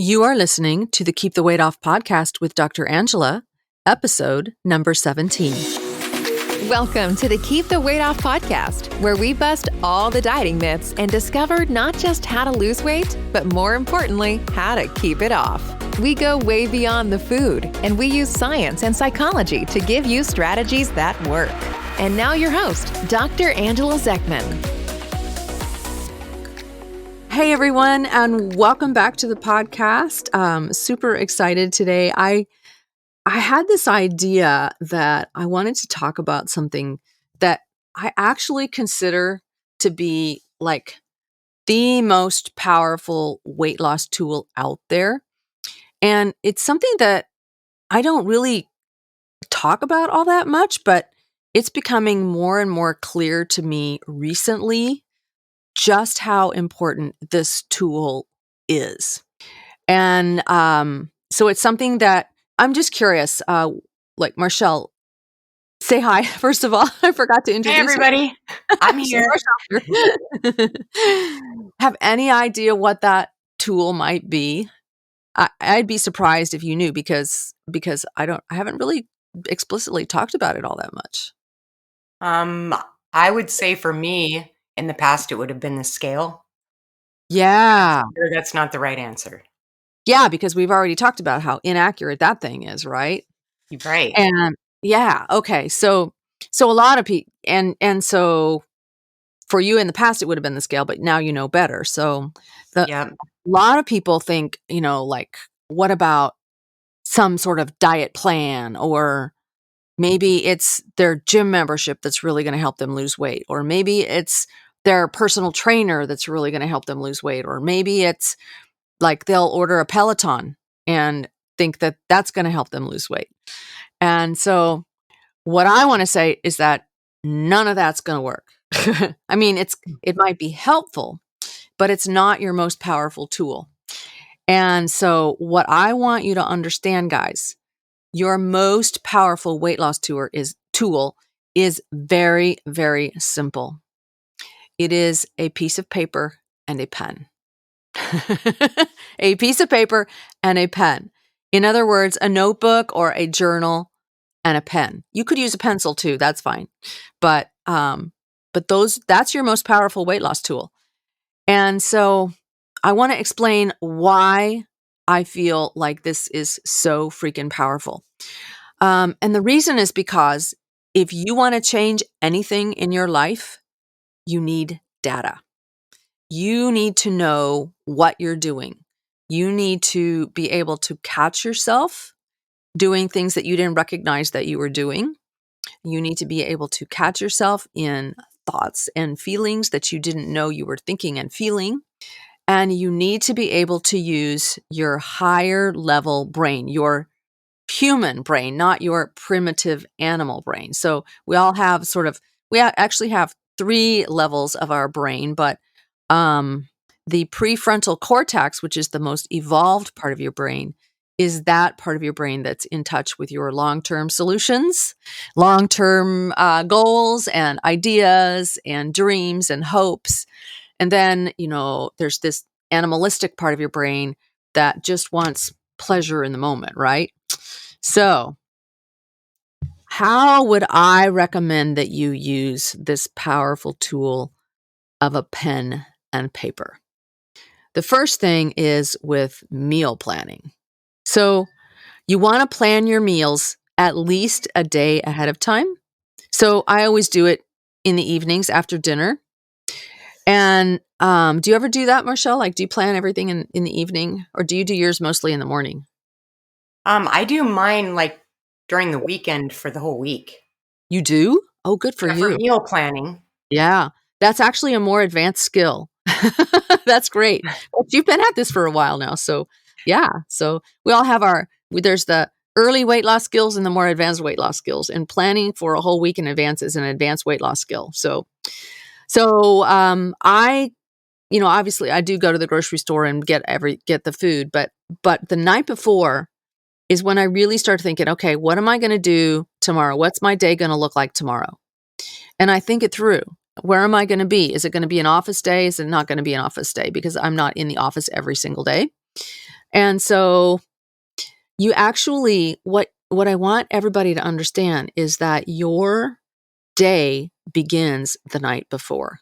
You are listening to the Keep the Weight Off podcast with Dr. Angela, episode number 17. Welcome to the Keep the Weight Off podcast, where we bust all the dieting myths and discover not just how to lose weight, but more importantly, how to keep it off. We go way beyond the food, and we use science and psychology to give you strategies that work. And now your host, Dr. Angela Zechmann. Hey everyone, and welcome back to the podcast. Super excited today. I had this idea that I wanted to talk about something that I actually consider to be like the most powerful weight loss tool out there. And it's something that I don't really talk about all that much, but it's becoming more and more clear to me recently just how important this tool is. And so it's something that I'm just curious, like Marshall, say hi, first of all. I forgot to introduce Hey, everybody. I'm here. Have any idea what that tool might be? I'd be surprised if you knew because I haven't really explicitly talked about it all that much. I would say for me, in the past, it would have been the scale. Yeah. Sure, that's not the right answer. Yeah, because we've already talked about how inaccurate that thing is, right? You're right. And yeah, okay. So a lot of people, and so for you in the past, it would have been the scale, but now you know better. So Yeah. a lot of people think, like, what about some sort of diet plan, or maybe it's their gym membership that's really going to help them lose weight, or maybe it's their personal trainer that's really going to help them lose weight, or maybe it's like they'll order a Peloton and think that that's going to help them lose weight. And so what I want to say is that none of that's going to work. I mean, it might be helpful, but it's not your most powerful tool. And so what I want you to understand, guys, your most powerful weight loss tool is very, very simple. It is a piece of paper and a pen. A piece of paper and a pen. In other words, a notebook or a journal and a pen. You could use a pencil too, that's fine. But that's your most powerful weight loss tool. And so I want to explain why I feel like this is so freaking powerful. And the reason is because if you want to change anything in your life, you need data. You need to know what you're doing. You need to be able to catch yourself doing things that you didn't recognize that you were doing. You need to be able to catch yourself in thoughts and feelings that you didn't know you were thinking and feeling. And you need to be able to use your higher level brain, your human brain, not your primitive animal brain. So we all have actually have 3 levels of our brain, but the prefrontal cortex, which is the most evolved part of your brain, is that part of your brain that's in touch with your long-term solutions, long-term goals and ideas and dreams and hopes. And then, there's this animalistic part of your brain that just wants pleasure in the moment, right? So how would I recommend that you use this powerful tool of a pen and paper? The first thing is with meal planning. So you want to plan your meals at least a day ahead of time. So I always do it in the evenings after dinner. And do you ever do that, Marshall? Like, do you plan everything in the evening, or do you do yours mostly in the morning? I do mine like during the weekend for the whole week. You do? Oh, good for you. For meal planning. Yeah, that's actually a more advanced skill. That's great. But you've been at this for a while now. So yeah, so we all have there's the early weight loss skills and the more advanced weight loss skills, and planning for a whole week in advance is an advanced weight loss skill. So I, obviously I do go to the grocery store and get the food, but the night before is when I really start thinking, okay, what am I going to do tomorrow? What's my day going to look like tomorrow? And I think it through. Where am I going to be? Is it going to be an office day? Is it not going to be an office day? Because I'm not in the office every single day. And so you actually, what I want everybody to understand is that your day begins the night before.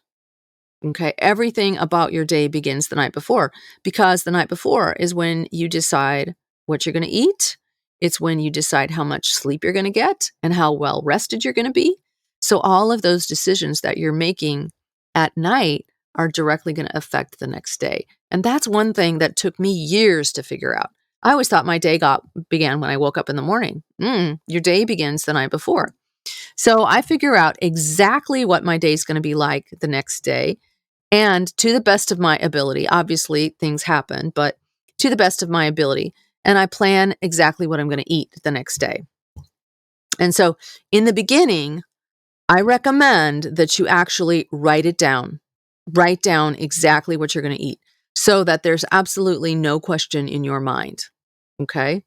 Okay. Everything about your day begins the night before, because the night before is when you decide what you're going to eat. It's when you decide how much sleep you're going to get and how well rested you're going to be. So all of those decisions that you're making at night are directly going to affect the next day. And that's one thing that took me years to figure out. I always thought my day began when I woke up in the morning. Your day begins the night before. So I figure out exactly what my day is going to be like the next day. And to the best of my ability, obviously things happen, but to the best of my ability. And I plan exactly what I'm going to eat the next day. And so in the beginning, I recommend that you actually write it down. Write down exactly what you're going to eat so that there's absolutely no question in your mind. Okay.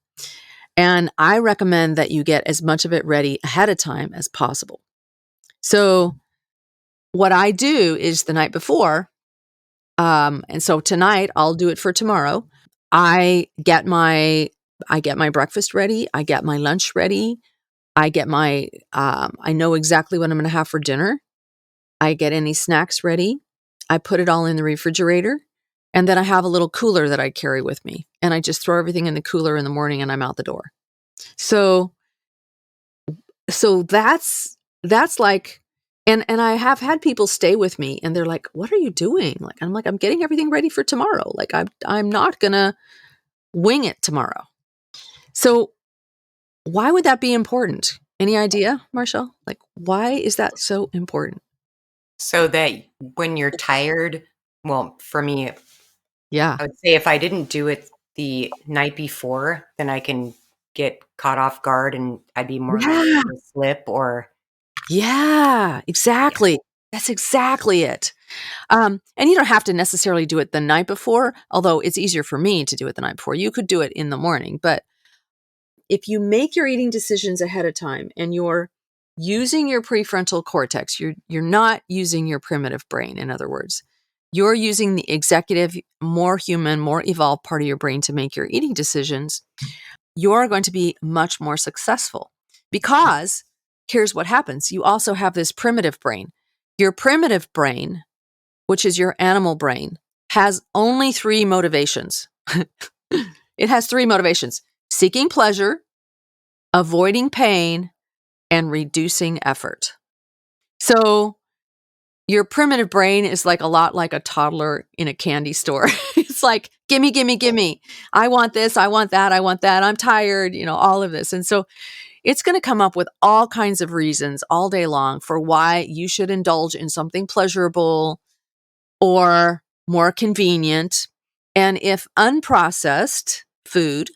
And I recommend that you get as much of it ready ahead of time as possible. So what I do is the night before, and so tonight I'll do it for tomorrow. I get my breakfast ready. I get my lunch ready. I know exactly what I'm going to have for dinner. I get any snacks ready. I put it all in the refrigerator. And then I have a little cooler that I carry with me. And I just throw everything in the cooler in the morning and I'm out the door. So that's like, and I have had people stay with me and they're like, what are you doing? Like, I'm like, I'm getting everything ready for tomorrow. Like I'm not gonna wing it tomorrow. So why would that be important? Any idea, Marshall? Like, why is that so important? So that when you're tired, well, for me, Yeah. I would say if I didn't do it the night before, then I can get caught off guard and I'd be more likely Yeah. to slip or Yeah, yeah. exactly. That's exactly it. And you don't have to necessarily do it the night before, although it's easier for me to do it the night before. You could do it in the morning, but if you make your eating decisions ahead of time and you're using your prefrontal cortex, you're not using your primitive brain, in other words. You're using the executive, more human, more evolved part of your brain to make your eating decisions. You're going to be much more successful because here's what happens. You also have this primitive brain. Your primitive brain, which is your animal brain, has only three motivations. It has three motivations: seeking pleasure, avoiding pain, and reducing effort. So your primitive brain is like a lot like a toddler in a candy store. It's like, gimme, gimme, gimme. I want this. I want that. I want that. I'm tired, all of this. And so it's going to come up with all kinds of reasons all day long for why you should indulge in something pleasurable or more convenient. And if unprocessed food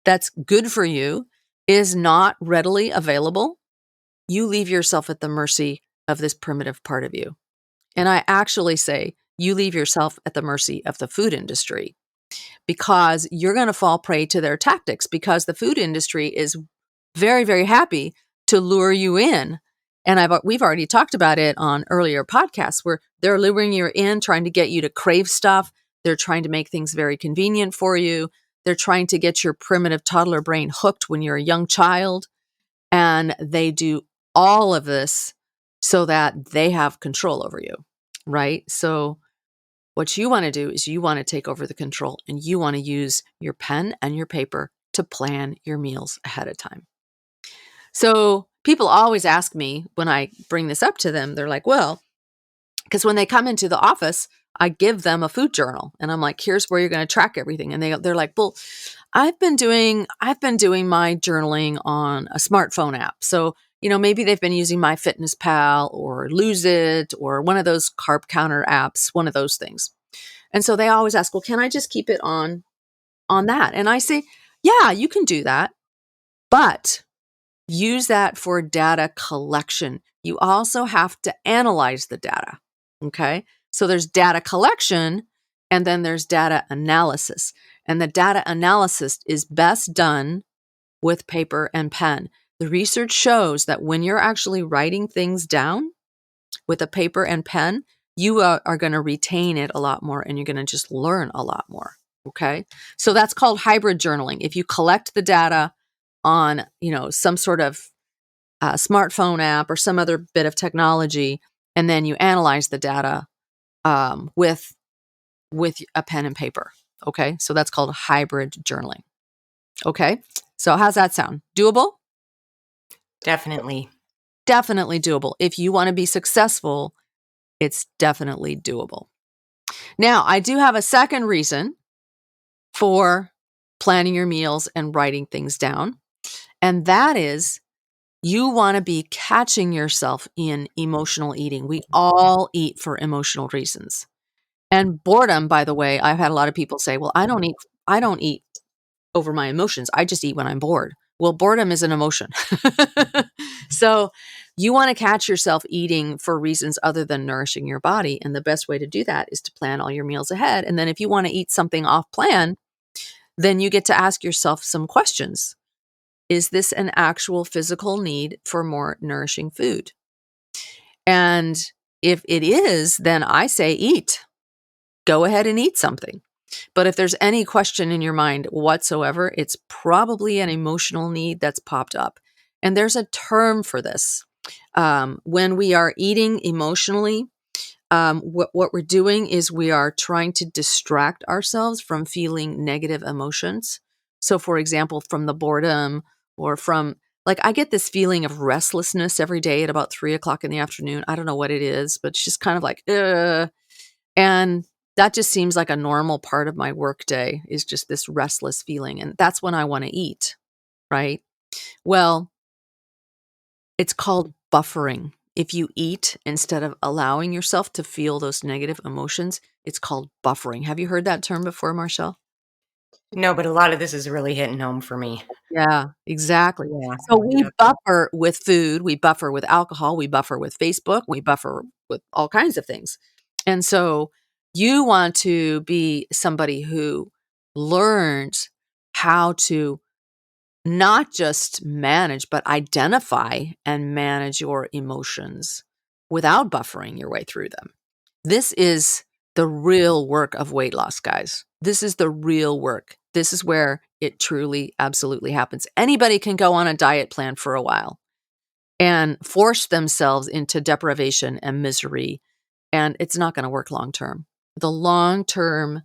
that's good for you is not readily available, you leave yourself at the mercy of this primitive part of you. And I actually say you leave yourself at the mercy of the food industry because you're going to fall prey to their tactics because the food industry is very, very happy to lure you in. And we've already talked about it on earlier podcasts where they're luring you in, trying to get you to crave stuff. They're trying to make things very convenient for you. They're trying to get your primitive toddler brain hooked when you're a young child. And they do all of this so that they have control over you, right? So what you want to do is you want to take over the control and you want to use your pen and your paper to plan your meals ahead of time. So people always ask me when I bring this up to them, they're like, well, because when they come into the office, I give them a food journal and I'm like, here's where you're going to track everything. And they're like, well, I've been doing my journaling on a smartphone app. So, maybe they've been using MyFitnessPal or Lose It or one of those carb counter apps, one of those things. And so they always ask, well, can I just keep it on that? And I say, yeah, you can do that, but use that for data collection. You also have to analyze the data. Okay. So there's data collection and then there's data analysis. And the data analysis is best done with paper and pen. The research shows that when you're actually writing things down with a paper and pen, you are going to retain it a lot more and you're going to just learn a lot more. Okay. So that's called hybrid journaling. If you collect the data on, some sort of smartphone app or some other bit of technology, and then you analyze the data with a pen and paper. Okay. So that's called hybrid journaling. Okay. So how's that sound? Doable? Definitely. Definitely doable. If you want to be successful, it's definitely doable. Now, I do have a second reason for planning your meals and writing things down, and that is you want to be catching yourself in emotional eating. We all eat for emotional reasons. And boredom, by the way, I've had a lot of people say, "Well, I don't eat over my emotions. I just eat when I'm bored." Well, boredom is an emotion. So you want to catch yourself eating for reasons other than nourishing your body. And the best way to do that is to plan all your meals ahead. And then if you want to eat something off plan, then you get to ask yourself some questions. Is this an actual physical need for more nourishing food? And if it is, then I say eat. Go ahead and eat something. But if there's any question in your mind whatsoever, it's probably an emotional need that's popped up. And there's a term for this. When we are eating emotionally, what we're doing is we are trying to distract ourselves from feeling negative emotions. So, for example, from the boredom or from, like, I get this feeling of restlessness every day at about 3 o'clock in the afternoon. I don't know what it is, but it's just kind of like, ugh. And that just seems like a normal part of my workday is just this restless feeling. And that's when I want to eat, right? Well, it's called buffering. If you eat instead of allowing yourself to feel those negative emotions, it's called buffering. Have you heard that term before, Marshall? No, but a lot of this is really hitting home for me. Yeah, exactly. Yeah. So we buffer with food, we buffer with alcohol, we buffer with Facebook, we buffer with all kinds of things. And so you want to be somebody who learns how to not just manage, but identify and manage your emotions without buffering your way through them. This is the real work of weight loss, guys. This is the real work. This is where it truly, absolutely happens. Anybody can go on a diet plan for a while and force themselves into deprivation and misery, and it's not going to work long term. The long term,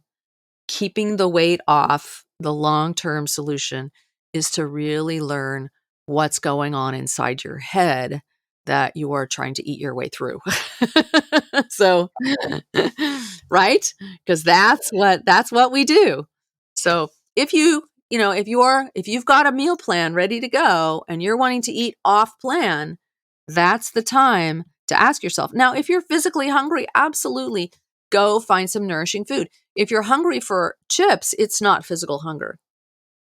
keeping the weight off, the long term solution is to really learn what's going on inside your head that you are trying to eat your way through. So, right? Because that's what we do. So if if you've got a meal plan ready to go and you're wanting to eat off plan, that's the time to ask yourself. Now, if you're physically hungry, absolutely go find some nourishing food. If you're hungry for chips, it's not physical hunger.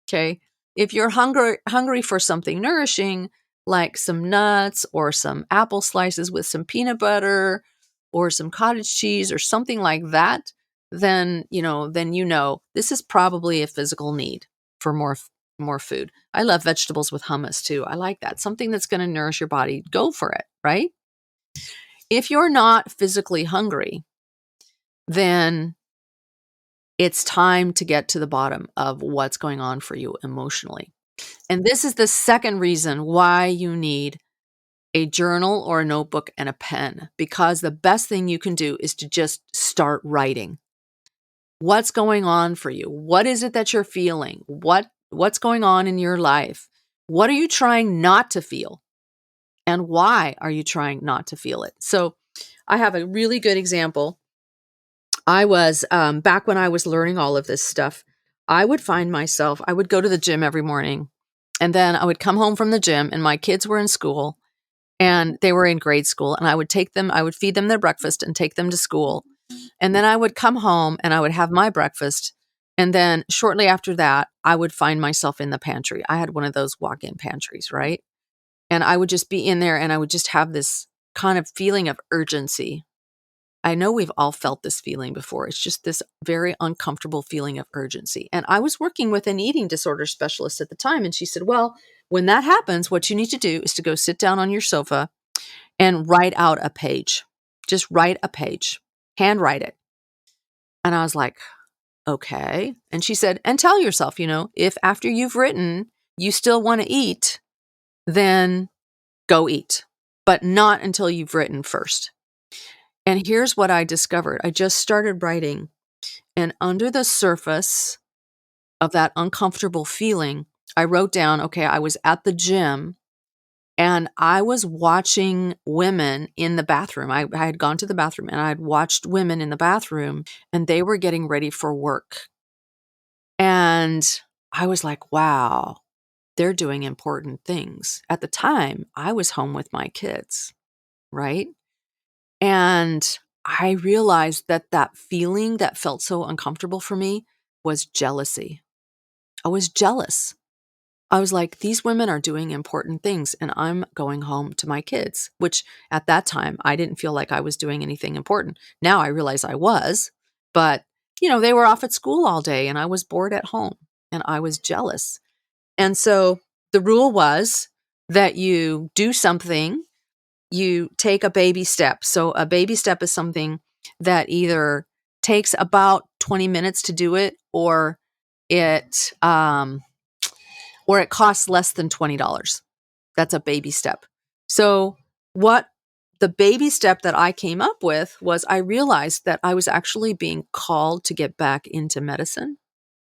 Okay. If you're hungry for something nourishing, like some nuts or some apple slices with some peanut butter or some cottage cheese or something like that, then this is probably a physical need for more food. I love vegetables with hummus too. I like that. Something that's going to nourish your body. Go for it, right? If you're not physically hungry, then it's time to get to the bottom of what's going on for you emotionally. And this is the second reason why you need a journal or a notebook and a pen, because the best thing you can do is to just start writing. What's going on for you? What is it that you're feeling? What's going on in your life? What are you trying not to feel? And why are you trying not to feel it? So I have a really good example. I was, back when I was learning all of this stuff, I would go to the gym every morning, and then I would come home from the gym and my kids were in school and they were in grade school, and I would feed them their breakfast and take them to school. And then I would come home and I would have my breakfast. And then shortly after that, I would find myself in the pantry. I had one of those walk-in pantries, right? And I would just be in there and I would just have this kind of feeling of urgency. I know we've all felt this feeling before. It's just this very uncomfortable feeling of urgency. And I was working with an eating disorder specialist at the time, and she said, well, when that happens, what you need to do is to go sit down on your sofa and write out a page. Just write a page, handwrite it. And I was like, Okay. And she said, and tell yourself, if after you've written, you still want to eat, then go eat, but not until you've written first. And here's what I discovered. I just started writing, and under the surface of that uncomfortable feeling, I wrote down, okay, I was at the gym and I was watching women in the bathroom. I had gone to the bathroom and I had watched women in the bathroom and they were getting ready for work. And I was like, wow, they're doing important things. At the time, I was home with my kids, right? And I realized that feeling that felt so uncomfortable for me was jealousy. I was jealous. I was like, these women are doing important things and I'm going home to my kids, which at that time, I didn't feel like I was doing anything important. Now I realize I was, but they were off at school all day and I was bored at home and I was jealous. And so the rule was that you do something, you take a baby step. So a baby step is something that either takes about 20 minutes to do it it um or it costs less than $20. That's a baby step. So what the baby step that I came up with was I realized that I was actually being called to get back into medicine.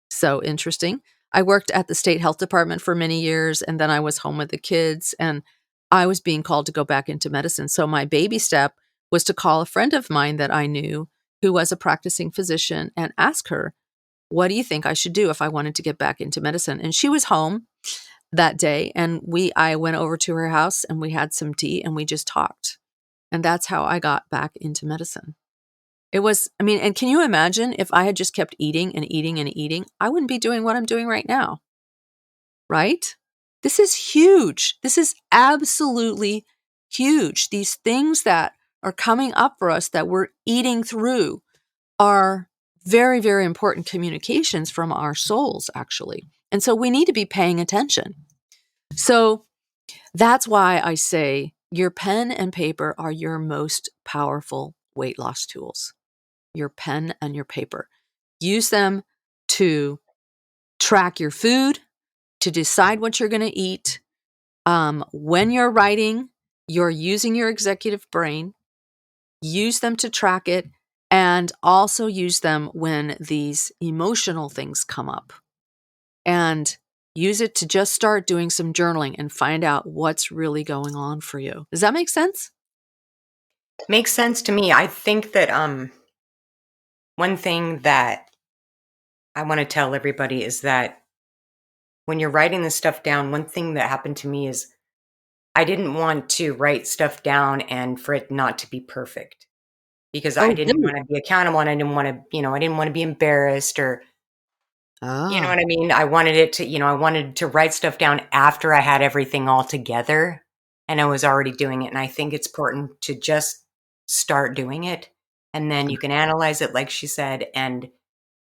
So interesting. I worked at the state health department for many years, and then I was home with the kids, and I was being called to go back into medicine. So my baby step was to call a friend of mine that I knew who was a practicing physician and ask her, what do you think I should do if I wanted to get back into medicine? And she was home that day, and I went over to her house and we had some tea and we just talked. And that's how I got back into medicine. And can you imagine if I had just kept eating and eating and eating, I wouldn't be doing what I'm doing right now, right? This is huge. This is absolutely huge. These things that are coming up for us that we're eating through are very, very important communications from our souls, actually. And so we need to be paying attention. So that's why I say your pen and paper are your most powerful weight loss tools. Your pen and your paper. Use them to track your food, to decide what you're going to eat. When you're writing, you're using your executive brain. Use them to track it, and also use them when these emotional things come up. And use it to just start doing some journaling and find out what's really going on for you. Does that make sense? Makes sense to me. I think that one thing that I want to tell everybody is that when you're writing this stuff down, one thing that happened to me is I didn't want to write stuff down and for it not to be perfect because I Oh, didn't really? want to be accountable and I didn't want to, I didn't want to be embarrassed or, you know Ah, what I mean? I wanted it to, I wanted to write stuff down after I had everything all together and I was already doing it. And I think it's important to just start doing it and then you can analyze it, like she said, and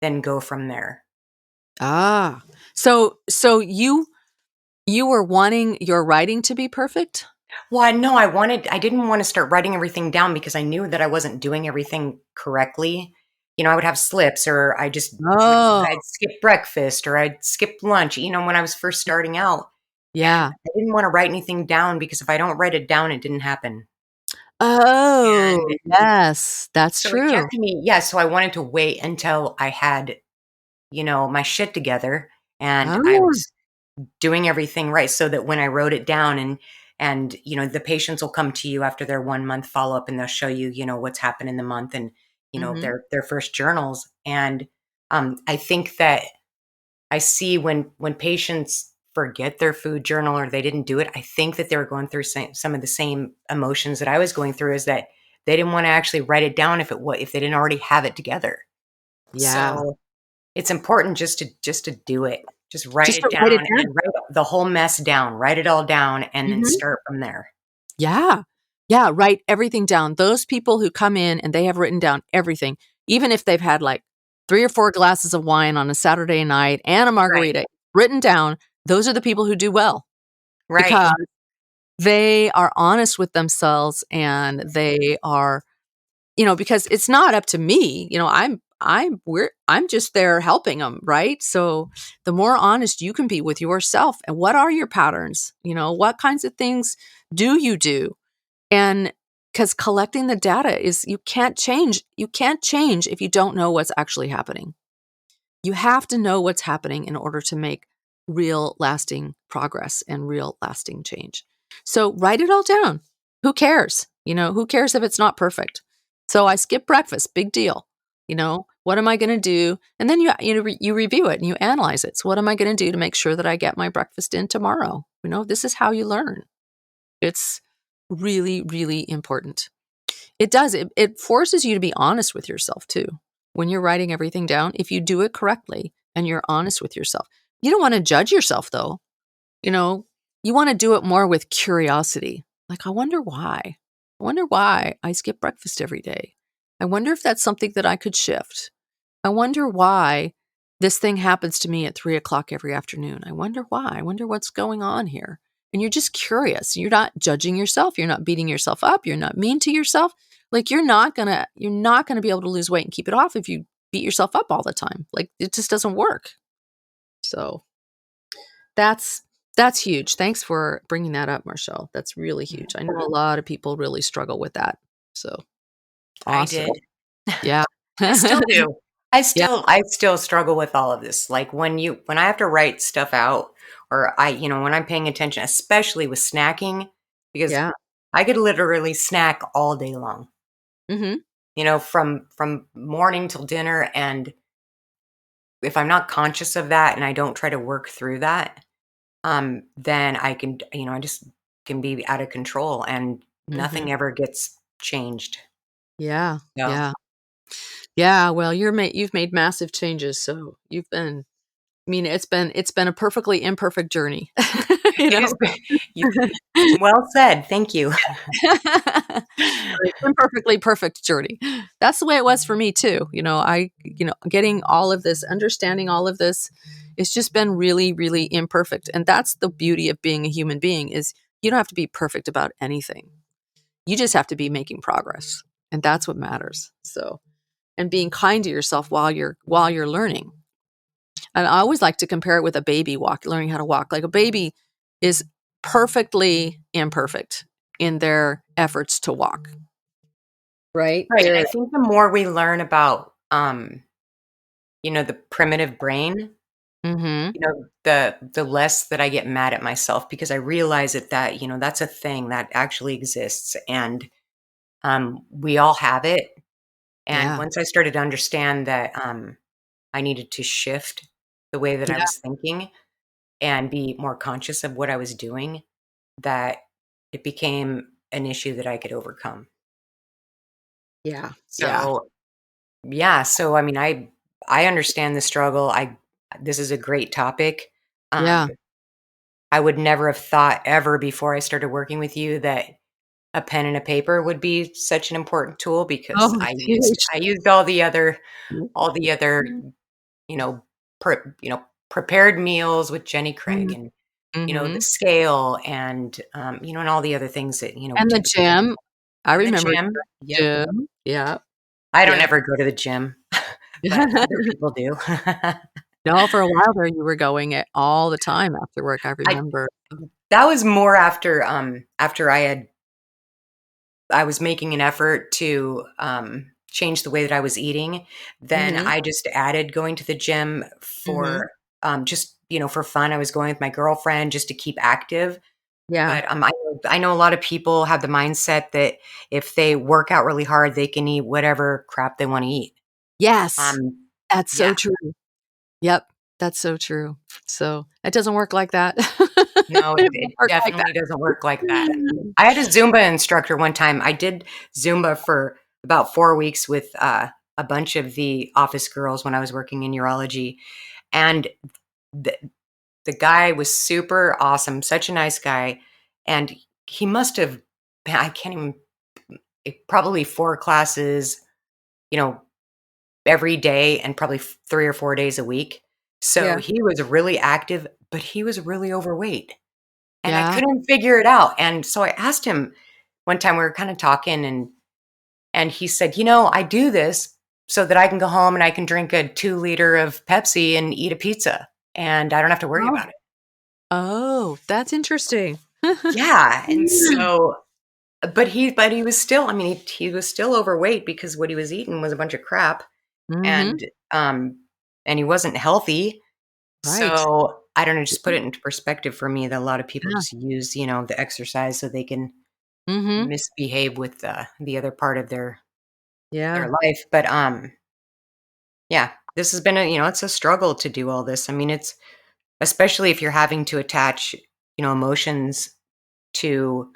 then go from there. ah. So you were wanting your writing to be perfect? Well, I didn't want to start writing everything down because I knew that I wasn't doing everything correctly. I would have slips or Oh, I'd skip breakfast or I'd skip lunch. When I was first starting out and yeah. I didn't want to write anything down because if I don't write it down, it didn't happen. Oh, And yes, that's so it true. kept me, yeah. So I wanted to wait until I had, my shit together and I Oh, was doing everything right so that when I wrote it down and the patients will come to you after their 1 month follow up and they'll show you what's happened in the month and mhm. their first journals and I think that I see when patients forget their food journal or they didn't do it, I think that they were going through some of the same emotions that I was going through is that they didn't want to actually write it down if they didn't already have it together. Yeah. So it's important just to do it. Just write Just it to write it down down. and write the whole mess down. Write it all down and then Mhm. start from there. Yeah. Yeah, write everything down. Those people who come in and they have written down everything, even if they've had like 3 or 4 glasses of wine on a Saturday night and a Right. margarita written down, those are the people who do well Right. because they are honest with themselves and they are because it's not up to me. I'm just there helping them, right? So the more honest you can be with yourself and what are your patterns? What kinds of things do you do? And because collecting the data is you can't change if you don't know what's actually happening. You have to know what's happening in order to make real lasting progress and real lasting change. So write it all down. Who cares? Who cares if it's not perfect? So I skip breakfast, big deal. What am I going to do? And then you review it and you analyze it. So what am I going to do to make sure that I get my breakfast in tomorrow? This is how you learn. It's really, really important. It does. It forces you to be honest with yourself too. When you're writing everything down, if you do it correctly and you're honest with yourself, you don't want to judge yourself though. You want to do it more with curiosity. Like, I wonder why. I wonder why I skip breakfast every day. I wonder if that's something that I could shift. I wonder why this thing happens to me at 3 o'clock every afternoon. I wonder why. I wonder what's going on here. And you're just curious. You're not judging yourself. You're not beating yourself up. You're not mean to yourself. Like you're not gonna be able to lose weight and keep it off if you beat yourself up all the time. Like it just doesn't work. So that's huge. Thanks for bringing that up, Marshall. That's really huge. I know a lot of people really struggle with that. So I awesome. did. Yeah. I still do. Yeah. I still struggle with all of this. Like when I have to write stuff out or when I'm paying attention, especially with snacking, because Yeah. I could literally snack all day long. Mm-hmm. From morning till dinner. And if I'm not conscious of that and I don't try to work through that, then I can, I just can be out of control and Mm-hmm. nothing ever gets changed. Yeah. So Yeah. Yeah. Well, you've made massive changes. So it's been a perfectly imperfect journey. you it know? is, well said. Thank you. Imperfectly perfect journey. That's the way it was for me too. Getting all of this, understanding all of this, it's just been really, really imperfect. And that's the beauty of being a human being is you don't have to be perfect about anything. You just have to be making progress. And that's what matters. So, and being kind to yourself while you're learning. And I always like to compare it with a baby learning how to walk. Like a baby is perfectly imperfect in their efforts to walk. Right? Right. I think the more we learn about, the primitive brain, Mhm. the less that I get mad at myself because I realize that, that's a thing that actually exists and we all have it. And Yeah. once I started to understand that I needed to shift the way that I Yeah. was thinking and be more conscious of what I was doing, that it became an issue that I could overcome. Yeah. Yeah. So, yeah, so I mean, I understand the struggle. This is a great topic. Yeah. Um, I would never have thought ever before I started working with you that a pen and a paper would be such an important tool because Oh, I it's used huge. I used all the other you know prepared meals with Jenny Craig Mhm. and the Mhm. scale and and all the other things that we And the typically do gym. I in the remember gym. Yep. gym. Yeah. I don't Yeah. ever go to the gym, but other people do. No, for a while there, you were going it all the time after work, I I remember. That was more after I was making an effort to change the way that I was eating. Then Mhm. I just added going to the gym Mhm. for just for fun. I was going with my girlfriend just to keep active. Yeah. But I know a lot of people have the mindset that if they work out really hard, they can eat whatever crap they want to eat. Yes. Um, That's so yeah, true. Yep. That's so true. So, it doesn't work like that. no, It it won't work like definitely doesn't work like that. I had a Zumba instructor one time. I did Zumba for about 4 weeks with a bunch of the office girls when I was working in urology, and the the guy was super awesome, such a nice guy, and he must have. I can't even. Probably 4 classes, you know, every day and probably 3 or 4 days a week. So Yeah. he was really active, but he was really overweight. And I Yeah. couldn't figure it out. And so I asked him one time, we were kind of talking and he said, I do this. so that I can go home and I can drink a 2 liter of Pepsi and eat a pizza, and I don't have to worry Oh. about it. Oh, that's interesting. Yeah, and so but he was still, I mean, he was still overweight because what he was eating was a bunch of crap, Mhm. and, um, and he wasn't healthy. Right. So, I don't know, just put it into perspective for me that a lot of people Yeah. just use, the exercise so they can Mhm. misbehave with the other part of their Yeah. life, but, yeah, this has been it's a struggle to do all this. I mean, it's especially if you're having to attach, emotions to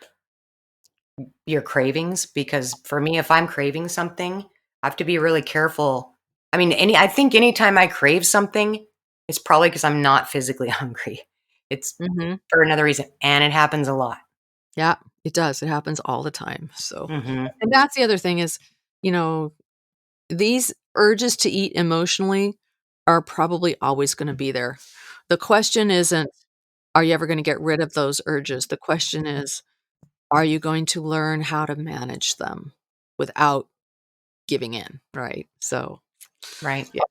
your cravings, because for me, if I'm craving something, I have to be really careful. I mean, I think anytime I crave something, it's probably because 'cause I'm not physically hungry. It's Mhm. for another reason, and it happens a lot. Yeah, it does. It happens all the time. So, Mhm. and that's the other thing is, you know, these urges to eat emotionally are probably always gonna be there. The question isn't, are you ever gonna get rid of those urges? The question is, are you going to learn how to manage them without giving in, right? So, Right. yeah.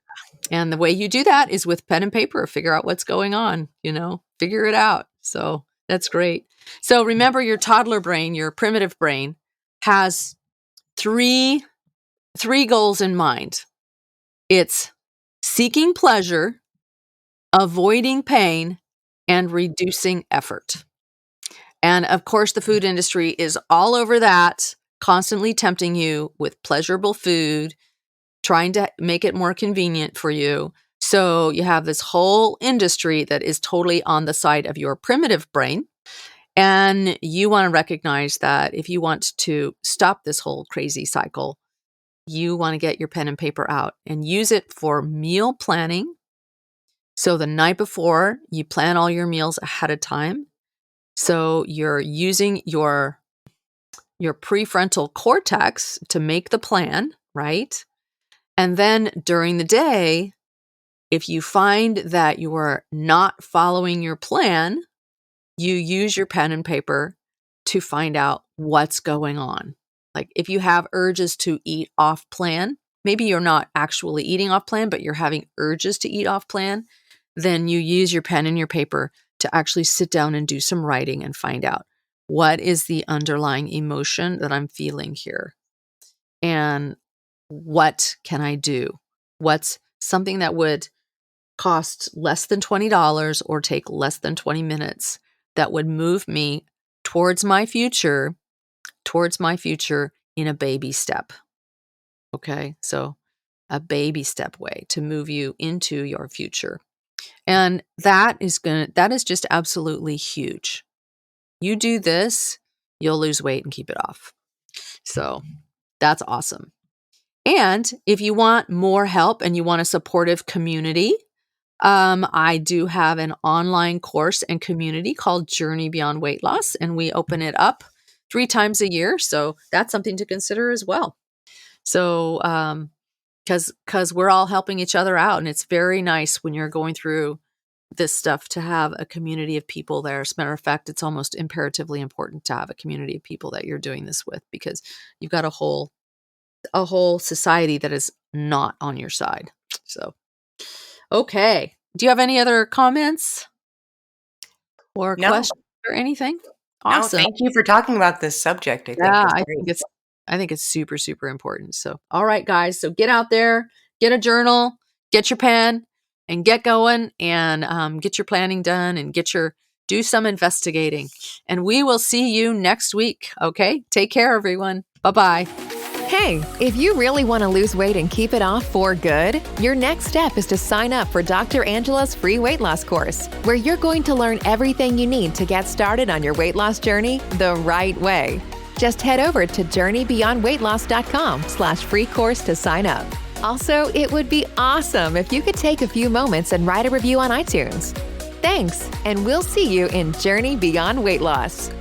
And the way you do that is with pen and paper, figure out what's going on, figure it out. So, that's great. So, remember your toddler brain, your primitive brain has three three goals in mind. It's seeking pleasure, avoiding pain, and reducing effort. And of course, the food industry is all over that, constantly tempting you with pleasurable food, trying to make it more convenient for you. So you have this whole industry that is totally on the side of your primitive brain. And you want to recognize that if you want to stop this whole crazy cycle, you want to get your pen and paper out and use it for meal planning. So the night before, you plan all your meals ahead of time. So you're using your prefrontal cortex to make the plan, right? And then during the day, if you find that you are not following your plan, you use your pen and paper to find out what's going on. Like if you have urges to eat off plan, maybe you're not actually eating off plan, but you're having urges to eat off plan, then you use your pen and your paper to actually sit down and do some writing and find out what is the underlying emotion that I'm feeling here and what can I do? What's something that would cost less than $20 or take less than 20 minutes that would move me towards my future, towards my future in a baby step. Okay? So, a baby step way to move you into your future. And that is just absolutely huge. You do this, you'll lose weight and keep it off. So, that's awesome. And if you want more help and you want a supportive community, I do have an online course and community called Journey Beyond Weight Loss, and we open it up 3 times a year. So that's something to consider as well. So, because we're all helping each other out, and it's very nice when you're going through this stuff to have a community of people there. As a matter of fact, it's almost imperatively important to have a community of people that you're doing this with because you've got a whole society that is not on your side. So, okay. Do you have any other comments or No, questions or anything? no, Awesome. thank you for talking about this subject. I think Yeah, it's I great. think it's super, super important. So, all right, guys. So get out there, get a journal, get your pen, and get going, and get your planning done, and do some investigating. And we will see you next week. Okay. Take care, everyone. Bye bye. Hey, if you really want to lose weight and keep it off for good, your next step is to sign up for Dr. Angela's free weight loss course, where you're going to learn everything you need to get started on your weight loss journey the right way. Just head over to journeybeyondweightloss.com/free course to sign up. Also, it would be awesome if you could take a few moments and write a review on iTunes. Thanks, and we'll see you in Journey Beyond Weight Loss.